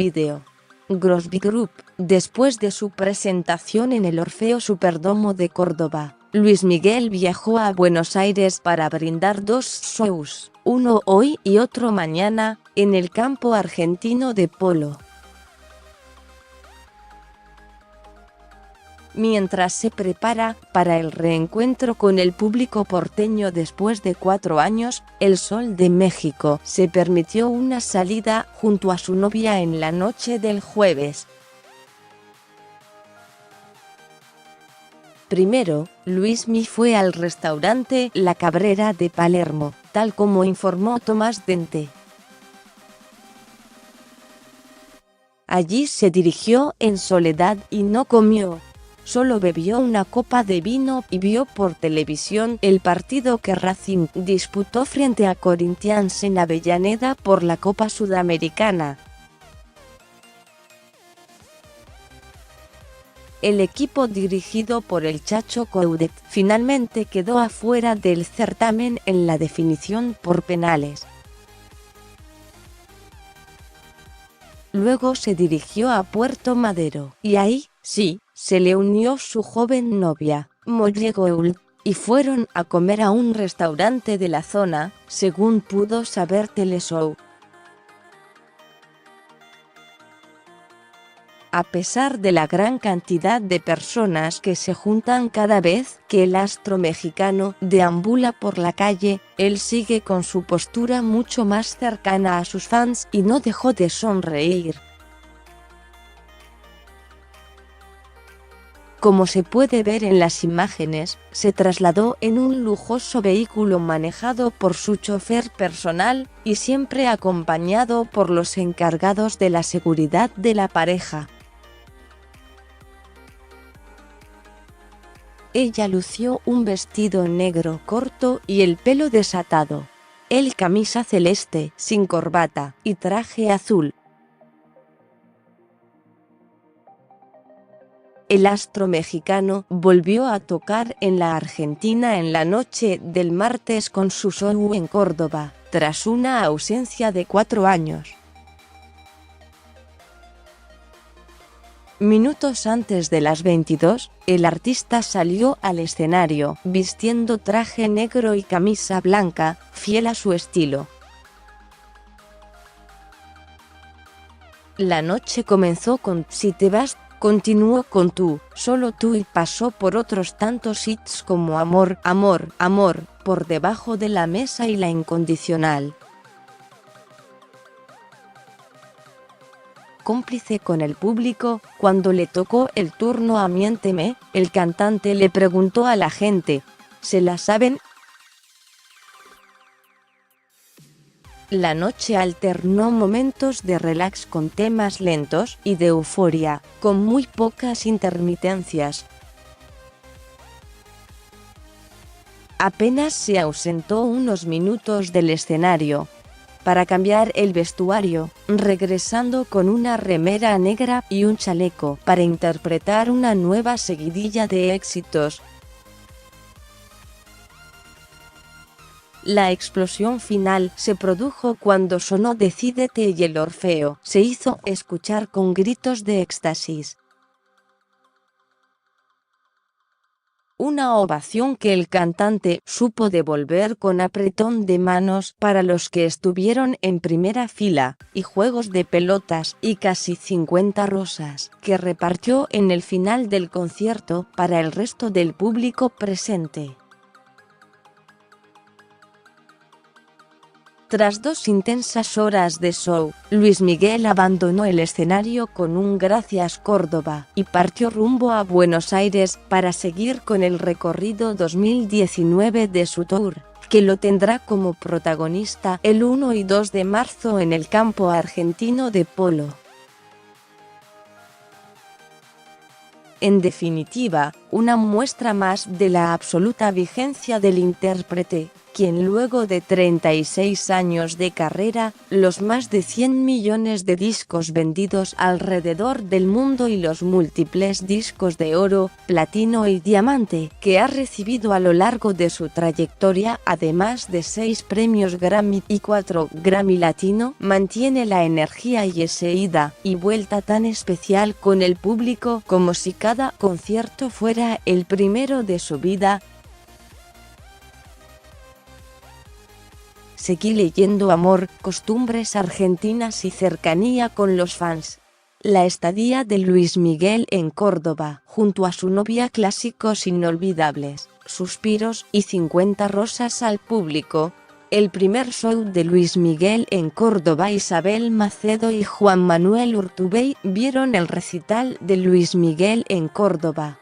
vídeo. Crosby Group, después de su presentación en el Orfeo Superdomo de Córdoba, Luis Miguel viajó a Buenos Aires para brindar 2 shows, uno hoy y otro mañana, en el campo argentino de polo. Mientras se prepara para el reencuentro con el público porteño después de 4 años, el Sol de México se permitió una salida junto a su novia en la noche del jueves. Primero, Luismi fue al restaurante La Cabrera de Palermo, tal como informó Tomás Dente. Allí se dirigió en soledad y no comió. Solo bebió una copa de vino y vio por televisión el partido que Racing disputó frente a Corinthians en Avellaneda por la Copa Sudamericana. El equipo dirigido por el Chacho Coudet finalmente quedó afuera del certamen en la definición por penales. Luego se dirigió a Puerto Madero, y ahí, sí, se le unió su joven novia, Molly Gould, y fueron a comer a un restaurante de la zona, según pudo saber Teleshow. A pesar de la gran cantidad de personas que se juntan cada vez que el astro mexicano deambula por la calle, él sigue con su postura mucho más cercana a sus fans y no dejó de sonreír. Como se puede ver en las imágenes, se trasladó en un lujoso vehículo manejado por su chofer personal, y siempre acompañado por los encargados de la seguridad de la pareja. Ella lució un vestido negro corto y el pelo desatado. Él camisa celeste, sin corbata, y traje azul. El astro mexicano volvió a tocar en la Argentina en la noche del martes con su show en Córdoba, tras una ausencia de 4 años. Minutos antes de las 22, el artista salió al escenario, vistiendo traje negro y camisa blanca, fiel a su estilo. La noche comenzó con Si te vas, continuó con Tú, Solo tú y pasó por otros tantos hits como Amor, Amor, Amor, Por debajo de la mesa y La incondicional. Cómplice con el público, cuando le tocó el turno a Miénteme, el cantante le preguntó a la gente, ¿se la saben? La noche alternó momentos de relax con temas lentos y de euforia, con muy pocas intermitencias. Apenas se ausentó unos minutos del escenario para cambiar el vestuario, regresando con una remera negra y un chaleco para interpretar una nueva seguidilla de éxitos. La explosión final se produjo cuando sonó Decídete y el Orfeo se hizo escuchar con gritos de éxtasis. Una ovación que el cantante supo devolver con apretón de manos para los que estuvieron en primera fila, y juegos de pelotas y casi 50 rosas, que repartió en el final del concierto para el resto del público presente. Tras 2 intensas horas de show, Luis Miguel abandonó el escenario con un Gracias Córdoba y partió rumbo a Buenos Aires para seguir con el recorrido 2019 de su tour, que lo tendrá como protagonista el 1 y 2 de marzo en el campo argentino de polo. En definitiva, una muestra más de la absoluta vigencia del intérprete, quien luego de 36 años de carrera, los más de 100 millones de discos vendidos alrededor del mundo y los múltiples discos de oro, platino y diamante que ha recibido a lo largo de su trayectoria, además de 6 premios Grammy y 4 Grammy Latino, mantiene la energía y ese ida y vuelta tan especial con el público como si cada concierto fuera el primero de su vida. Seguí leyendo amor, costumbres argentinas y cercanía con los fans. La estadía de Luis Miguel en Córdoba, junto a su novia, clásicos inolvidables, suspiros y 50 rosas al público. El primer show de Luis Miguel en Córdoba. Isabel Macedo y Juan Manuel Urtubey vieron el recital de Luis Miguel en Córdoba.